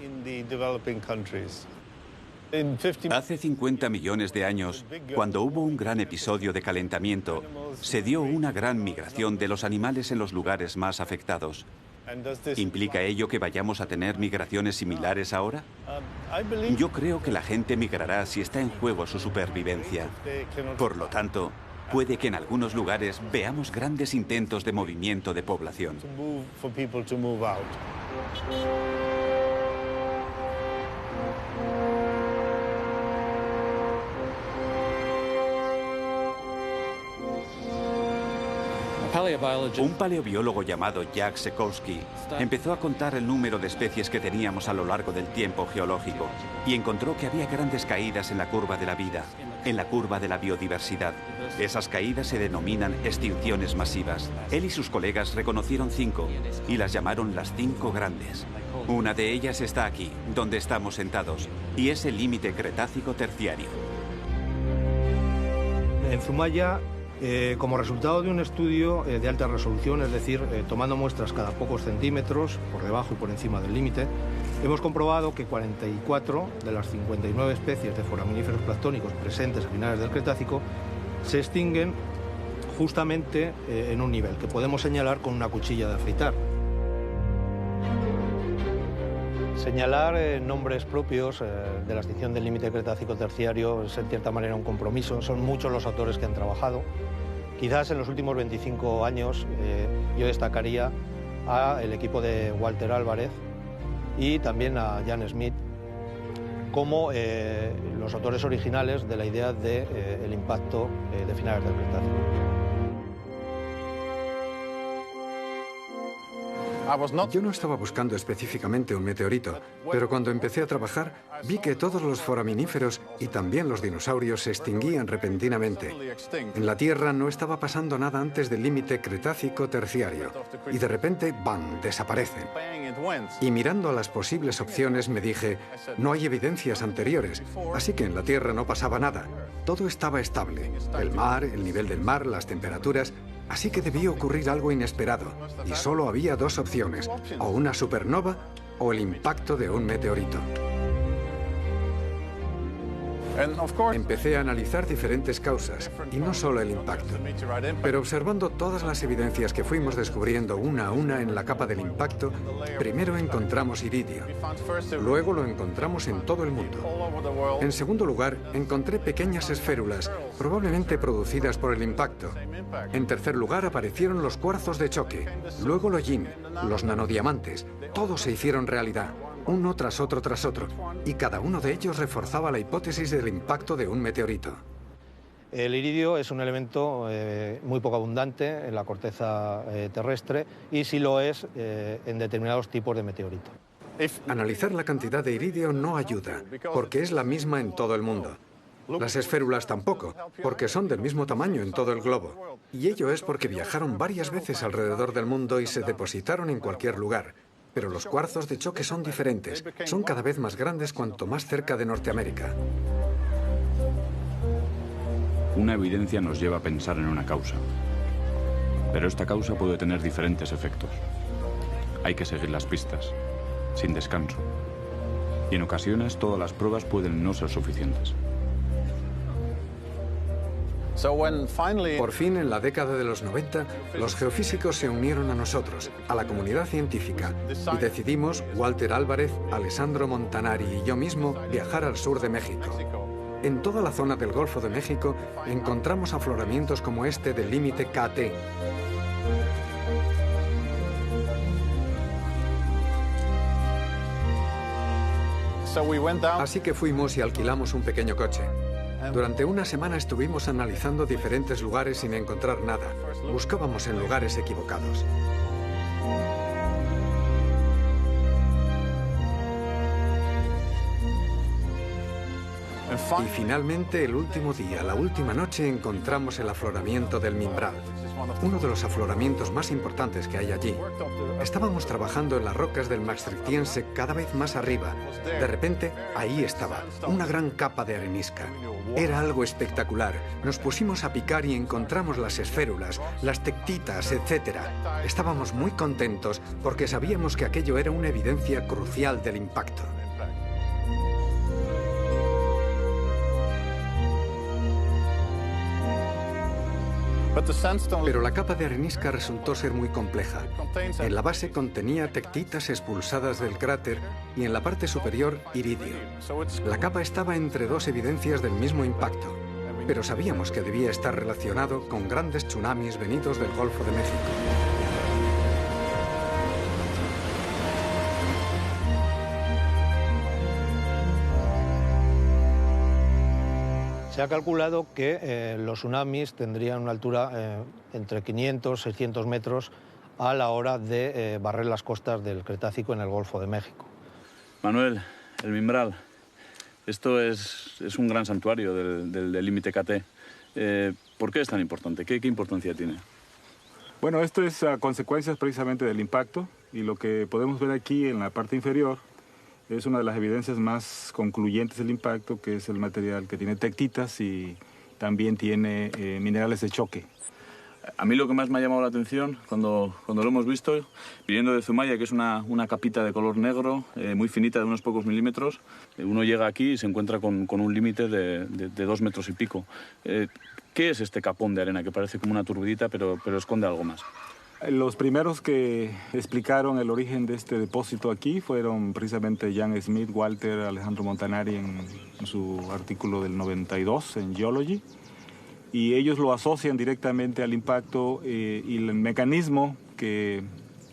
Hace 50 millones de años, cuando hubo un gran episodio de calentamiento, se dio una gran migración de los animales en los lugares más afectados. ¿Implica ello que vayamos a tener migraciones similares ahora? Yo creo que la gente migrará si está en juego su supervivencia. Por lo tanto, puede que en algunos lugares veamos grandes intentos de movimiento de población. Un paleobiólogo llamado Jack Sekowsky empezó a contar el número de especies que teníamos a lo largo del tiempo geológico y encontró que había grandes caídas en la curva de la vida, en la curva de la biodiversidad. Esas caídas se denominan extinciones masivas. Él y sus colegas reconocieron 5 y las llamaron las 5 grandes. Una de ellas está aquí, donde estamos sentados, y es el límite Cretácico-Terciario. En Zumaya, como resultado de un estudio de alta resolución, es decir, tomando muestras cada pocos centímetros, por debajo y por encima del límite, hemos comprobado que 44 de las 59 especies de foraminíferos planctónicos presentes a finales del Cretácico se extinguen justamente en un nivel que podemos señalar con una cuchilla de afeitar. Señalar nombres propios de la extinción del límite Cretácico-Terciario es en cierta manera un compromiso. Son muchos los autores que han trabajado. Quizás en los últimos 25 años yo destacaría al equipo de Walter Álvarez y también a Jan Smith como los autores originales de la idea del impacto de finales del Cretácico. Yo no estaba buscando específicamente un meteorito, pero cuando empecé a trabajar vi que todos los foraminíferos y también los dinosaurios se extinguían repentinamente. En la Tierra no estaba pasando nada antes del límite Cretácico-Terciario y de repente, ¡bam!, desaparecen. Y mirando a las posibles opciones me dije, no hay evidencias anteriores, así que en la Tierra no pasaba nada. Todo estaba estable, el mar, el nivel del mar, las temperaturas. Así que debía ocurrir algo inesperado, y solo había 2 opciones, o una supernova o el impacto de un meteorito. Empecé a analizar diferentes causas, y no solo el impacto. Pero observando todas las evidencias que fuimos descubriendo una a una en la capa del impacto, primero encontramos iridio. Luego lo encontramos en todo el mundo. En segundo lugar, encontré pequeñas esférulas, probablemente producidas por el impacto. En tercer lugar, aparecieron los cuarzos de choque. Luego el hollín, los nanodiamantes. Todos se hicieron realidad. Uno tras otro, y cada uno de ellos reforzaba la hipótesis del impacto de un meteorito. El iridio es un elemento muy poco abundante en la corteza terrestre y sí lo es en determinados tipos de meteorito. Analizar la cantidad de iridio no ayuda, porque es la misma en todo el mundo. Las esférulas tampoco, porque son del mismo tamaño en todo el globo. Y ello es porque viajaron varias veces alrededor del mundo y se depositaron en cualquier lugar. Pero los cuarzos de choque son diferentes. Son cada vez más grandes cuanto más cerca de Norteamérica. Una evidencia nos lleva a pensar en una causa. Pero esta causa puede tener diferentes efectos. Hay que seguir las pistas, sin descanso. Y en ocasiones todas las pruebas pueden no ser suficientes. Por fin, en la década de los 90, los geofísicos se unieron a nosotros, a la comunidad científica, y decidimos, Walter Álvarez, Alessandro Montanari y yo mismo, viajar al sur de México. En toda la zona del Golfo de México encontramos afloramientos como este del límite KT. Así que fuimos y alquilamos un pequeño coche. Durante una semana estuvimos analizando diferentes lugares sin encontrar nada. Buscábamos en lugares equivocados. Y finalmente, el último día, la última noche, encontramos el afloramiento del Mimbral, uno de los afloramientos más importantes que hay allí. Estábamos trabajando en las rocas del Maastrichtiense cada vez más arriba. De repente, ahí estaba, una gran capa de arenisca. Era algo espectacular. Nos pusimos a picar y encontramos las esférulas, las tectitas, etc. Estábamos muy contentos porque sabíamos que aquello era una evidencia crucial del impacto. Pero la capa de arenisca resultó ser muy compleja. En la base contenía tectitas expulsadas del cráter y en la parte superior iridio. La capa estaba entre dos evidencias del mismo impacto, pero sabíamos que debía estar relacionado con grandes tsunamis venidos del Golfo de México. Se ha calculado que los tsunamis tendrían una altura entre 500 y 600 metros a la hora de barrer las costas del Cretácico en el Golfo de México. Manuel, el Mimbral, esto es un gran santuario del límite KT. ¿Por qué es tan importante? ¿Qué importancia tiene? Bueno, esto es a consecuencias precisamente del impacto, y lo que podemos ver aquí en la parte inferior es una de las evidencias más concluyentes del impacto, que es el material que tiene tectitas y también tiene minerales de choque. A mí lo que más me ha llamado la atención cuando lo hemos visto, viniendo de Zumaya, que es una capita de color negro, muy finita, de unos pocos milímetros, uno llega aquí y se encuentra con un límite de 2 metros y pico. ¿Qué es este capón de arena que parece como una turbidita, pero esconde algo más? Los primeros que explicaron el origen de este depósito aquí fueron precisamente Jan Smith, Walter, Alessandro Montanari en su artículo del 92 en Geology, y ellos lo asocian directamente al impacto y el mecanismo que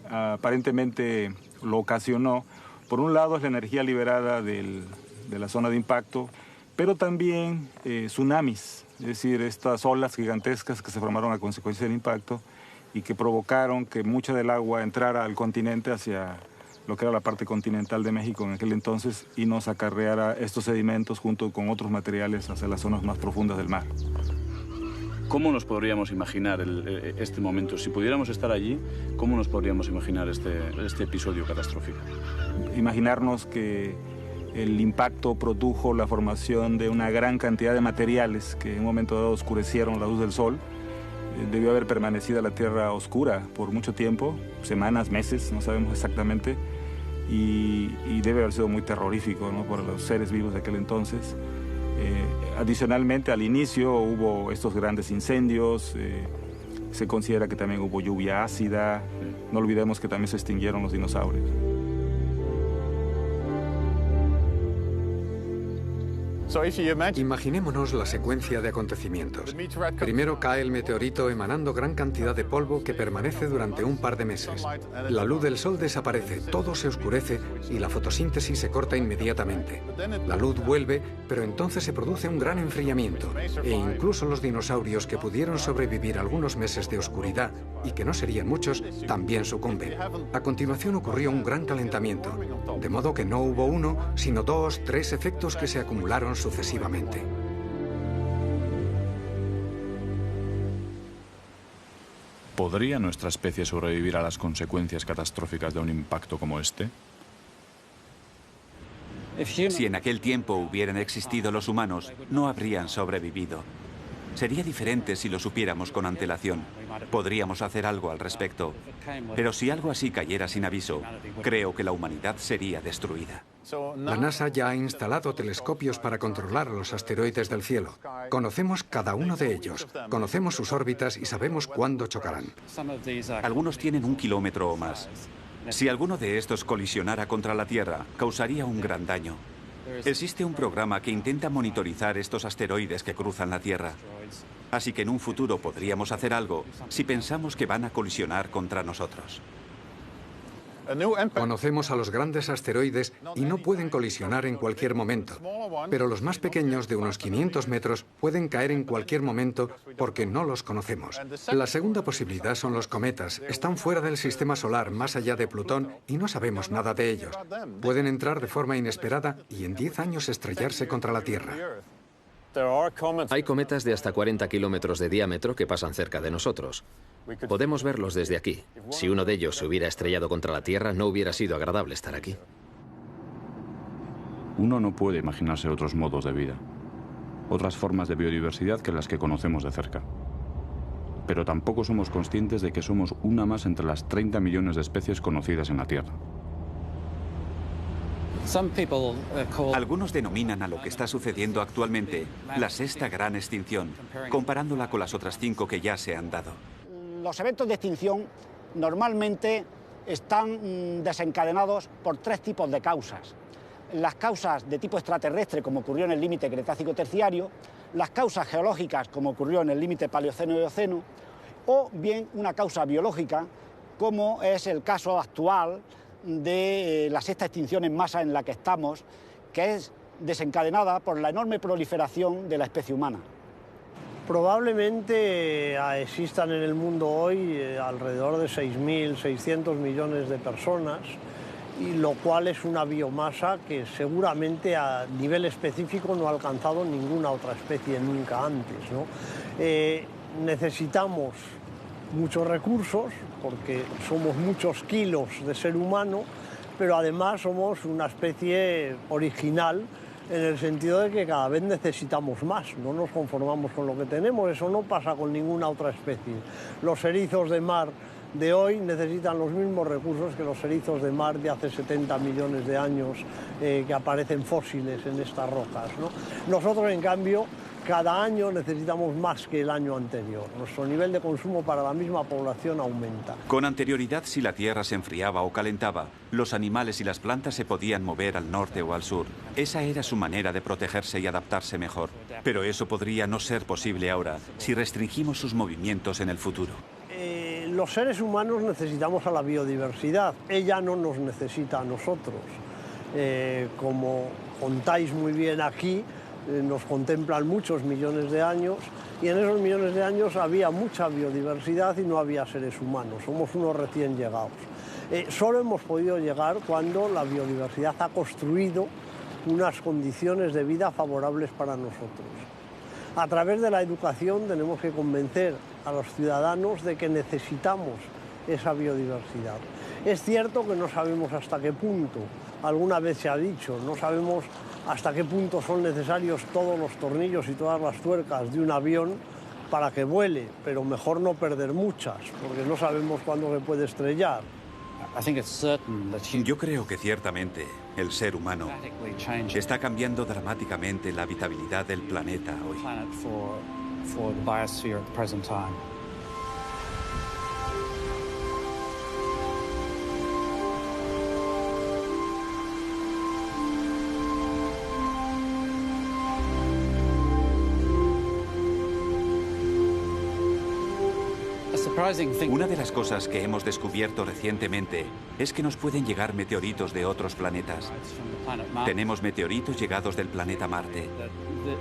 aparentemente lo ocasionó. Por un lado es la energía liberada de la zona de impacto, pero también tsunamis, es decir, estas olas gigantescas que se formaron a consecuencia del impacto y que provocaron que mucha del agua entrara al continente, hacia lo que era la parte continental de México en aquel entonces, y nos acarreara estos sedimentos junto con otros materiales hacia las zonas más profundas del mar. ¿Cómo nos podríamos imaginar este momento? Si pudiéramos estar allí, ¿cómo nos podríamos imaginar este episodio catastrófico? Imaginarnos que el impacto produjo la formación de una gran cantidad de materiales que en un momento dado oscurecieron la luz del sol. Debió haber permanecido la Tierra oscura por mucho tiempo, semanas, meses, no sabemos exactamente, y debe haber sido muy terrorífico, ¿no?, por los seres vivos de aquel entonces. Adicionalmente, al inicio hubo estos grandes incendios, se considera que también hubo lluvia ácida, no olvidemos que también se extinguieron los dinosaurios. Imaginémonos la secuencia de acontecimientos. Primero cae el meteorito emanando gran cantidad de polvo que permanece durante un par de meses. La luz del sol desaparece, todo se oscurece y la fotosíntesis se corta inmediatamente. La luz vuelve, pero entonces se produce un gran enfriamiento e incluso los dinosaurios que pudieron sobrevivir algunos meses de oscuridad y que no serían muchos, también sucumben. A continuación ocurrió un gran calentamiento, de modo que no hubo uno, sino dos, tres efectos que se acumularon sucesivamente. ¿Podría nuestra especie sobrevivir a las consecuencias catastróficas de un impacto como este? Si en aquel tiempo hubieran existido los humanos, no habrían sobrevivido. Sería diferente si lo supiéramos con antelación. Podríamos hacer algo al respecto. Pero si algo así cayera sin aviso, creo que la humanidad sería destruida. La NASA ya ha instalado telescopios para controlar los asteroides del cielo. Conocemos cada uno de ellos, conocemos sus órbitas y sabemos cuándo chocarán. Algunos tienen 1 kilómetro o más. Si alguno de estos colisionara contra la Tierra, causaría un gran daño. Existe un programa que intenta monitorizar estos asteroides que cruzan la Tierra. Así que en un futuro podríamos hacer algo si pensamos que van a colisionar contra nosotros. Conocemos a los grandes asteroides y no pueden colisionar en cualquier momento. Pero los más pequeños, de unos 500 metros, pueden caer en cualquier momento porque no los conocemos. La segunda posibilidad son los cometas. Están fuera del sistema solar, más allá de Plutón, y no sabemos nada de ellos. Pueden entrar de forma inesperada y en 10 años estrellarse contra la Tierra. Hay cometas de hasta 40 kilómetros de diámetro que pasan cerca de nosotros. Podemos verlos desde aquí. Si uno de ellos se hubiera estrellado contra la Tierra, no hubiera sido agradable estar aquí. Uno no puede imaginarse otros modos de vida, otras formas de biodiversidad que las que conocemos de cerca. Pero tampoco somos conscientes de que somos una más entre las 30 millones de especies conocidas en la Tierra. Algunos denominan a lo que está sucediendo actualmente la sexta gran extinción, comparándola con las otras 5 que ya se han dado. Los eventos de extinción normalmente están desencadenados por 3 tipos de causas. Las causas de tipo extraterrestre, como ocurrió en el límite Cretácico-Terciario, las causas geológicas, como ocurrió en el límite Paleoceno-Eoceno, o bien una causa biológica, como es el caso actual de la sexta extinción en masa en la que estamos, que es desencadenada por la enorme proliferación de la especie humana. Probablemente existan en el mundo hoy alrededor de 6.600 millones de personas, y lo cual es una biomasa que seguramente a nivel específico no ha alcanzado ninguna otra especie nunca antes, ¿no? Necesitamos muchos recursos, porque somos muchos kilos de ser humano, pero además somos una especie original en el sentido de que cada vez necesitamos más, no nos conformamos con lo que tenemos. Eso no pasa con ninguna otra especie. Los erizos de mar de hoy necesitan los mismos recursos que los erizos de mar de hace 70 millones de años que aparecen fósiles en estas rocas, ¿no? Nosotros, en cambio, cada año necesitamos más que el año anterior. Nuestro nivel de consumo para la misma población aumenta. Con anterioridad, si la Tierra se enfriaba o calentaba, los animales y las plantas se podían mover al norte o al sur. Esa era su manera de protegerse y adaptarse mejor. Pero eso podría no ser posible ahora, si restringimos sus movimientos en el futuro. Los seres humanos necesitamos a la biodiversidad. Ella no nos necesita a nosotros. Como contáis muy bien aquí, nos contemplan muchos millones de años, y en esos millones de años había mucha biodiversidad y no había seres humanos. Somos unos recién llegados. Solo hemos podido llegar cuando la biodiversidad ha construido unas condiciones de vida favorables para nosotros. A través de la educación tenemos que convencer a los ciudadanos de que necesitamos esa biodiversidad. Es cierto que no sabemos hasta qué punto, alguna vez se ha dicho, no sabemos hasta qué punto son necesarios todos los tornillos y todas las tuercas de un avión para que vuele, pero mejor no perder muchas, porque no sabemos cuándo se puede estrellar. Yo creo que ciertamente el ser humano está cambiando dramáticamente la habitabilidad del planeta hoy. Una de las cosas que hemos descubierto recientemente es que nos pueden llegar meteoritos de otros planetas. Tenemos meteoritos llegados del planeta Marte.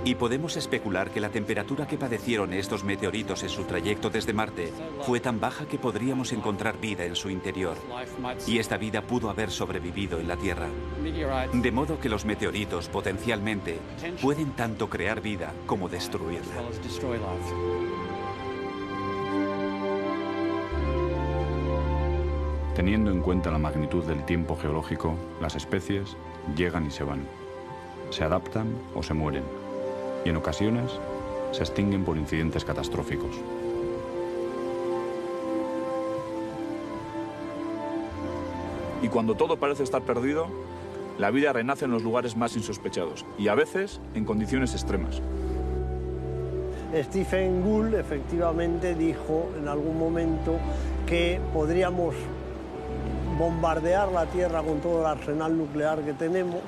Y podemos especular que la temperatura que padecieron estos meteoritos en su trayecto desde Marte fue tan baja que podríamos encontrar vida en su interior. Y esta vida pudo haber sobrevivido en la Tierra. De modo que los meteoritos, potencialmente, pueden tanto crear vida como destruirla. Teniendo en cuenta la magnitud del tiempo geológico, las especies llegan y se van. Se adaptan o se mueren. Y en ocasiones se extinguen por incidentes catastróficos. Y cuando todo parece estar perdido, la vida renace en los lugares más insospechados y a veces en condiciones extremas. Stephen Gould efectivamente dijo en algún momento que podríamos bombardear la Tierra con todo el arsenal nuclear que tenemos,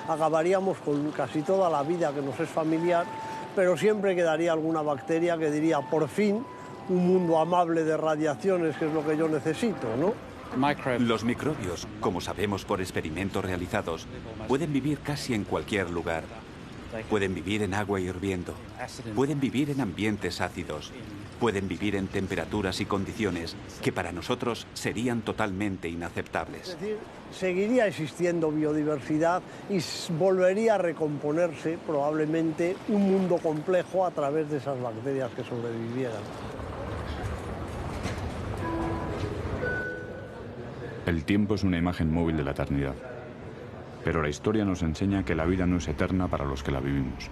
acabaríamos con casi toda la vida que nos es familiar, pero siempre quedaría alguna bacteria que diría, por fin, un mundo amable de radiaciones, que es lo que yo necesito, ¿no? Los microbios, como sabemos por experimentos realizados, pueden vivir casi en cualquier lugar. Pueden vivir en agua hirviendo, pueden vivir en ambientes ácidos, pueden vivir en temperaturas y condiciones que para nosotros serían totalmente inaceptables. Es decir, seguiría existiendo biodiversidad y volvería a recomponerse probablemente un mundo complejo a través de esas bacterias que sobrevivieran. El tiempo es una imagen móvil de la eternidad. Pero la historia nos enseña que la vida no es eterna para los que la vivimos.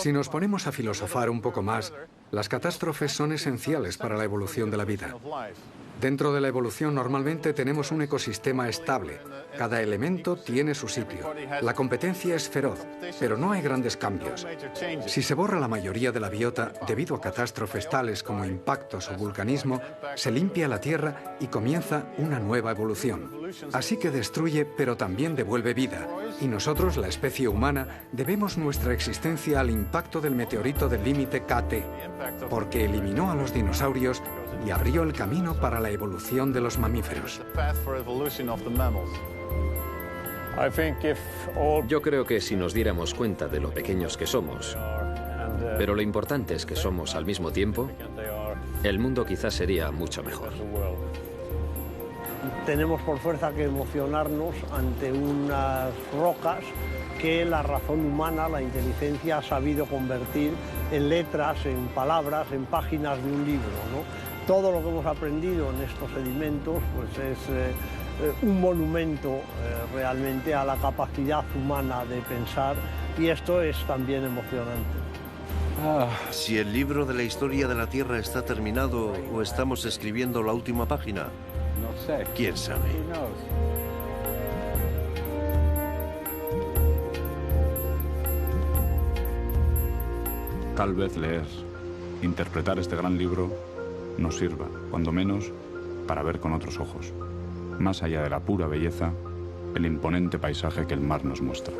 Si nos ponemos a filosofar un poco más, las catástrofes son esenciales para la evolución de la vida. Dentro de la evolución normalmente tenemos un ecosistema estable. Cada elemento tiene su sitio. La competencia es feroz, pero no hay grandes cambios. Si se borra la mayoría de la biota debido a catástrofes tales como impactos o vulcanismo, se limpia la Tierra y comienza una nueva evolución. Así que destruye, pero también devuelve vida. Y nosotros, la especie humana, debemos nuestra existencia al impacto del meteorito del límite KT, porque eliminó a los dinosaurios y abrió el camino para la evolución de los mamíferos. Yo creo que si nos diéramos cuenta de lo pequeños que somos, pero lo importantes que somos al mismo tiempo, el mundo quizás sería mucho mejor. Tenemos por fuerza que emocionarnos ante unas rocas que la razón humana, la inteligencia, ha sabido convertir en letras, en palabras, en páginas de un libro, ¿no? Todo lo que hemos aprendido en estos sedimentos pues es un monumento realmente a la capacidad humana de pensar, y esto es también emocionante. Si el libro de la historia de la Tierra está terminado o estamos escribiendo la última página, no sé. ¿Quién sabe? Tal vez leer, interpretar este gran libro nos sirva, cuando menos, para ver con otros ojos, más allá de la pura belleza, el imponente paisaje que el mar nos muestra.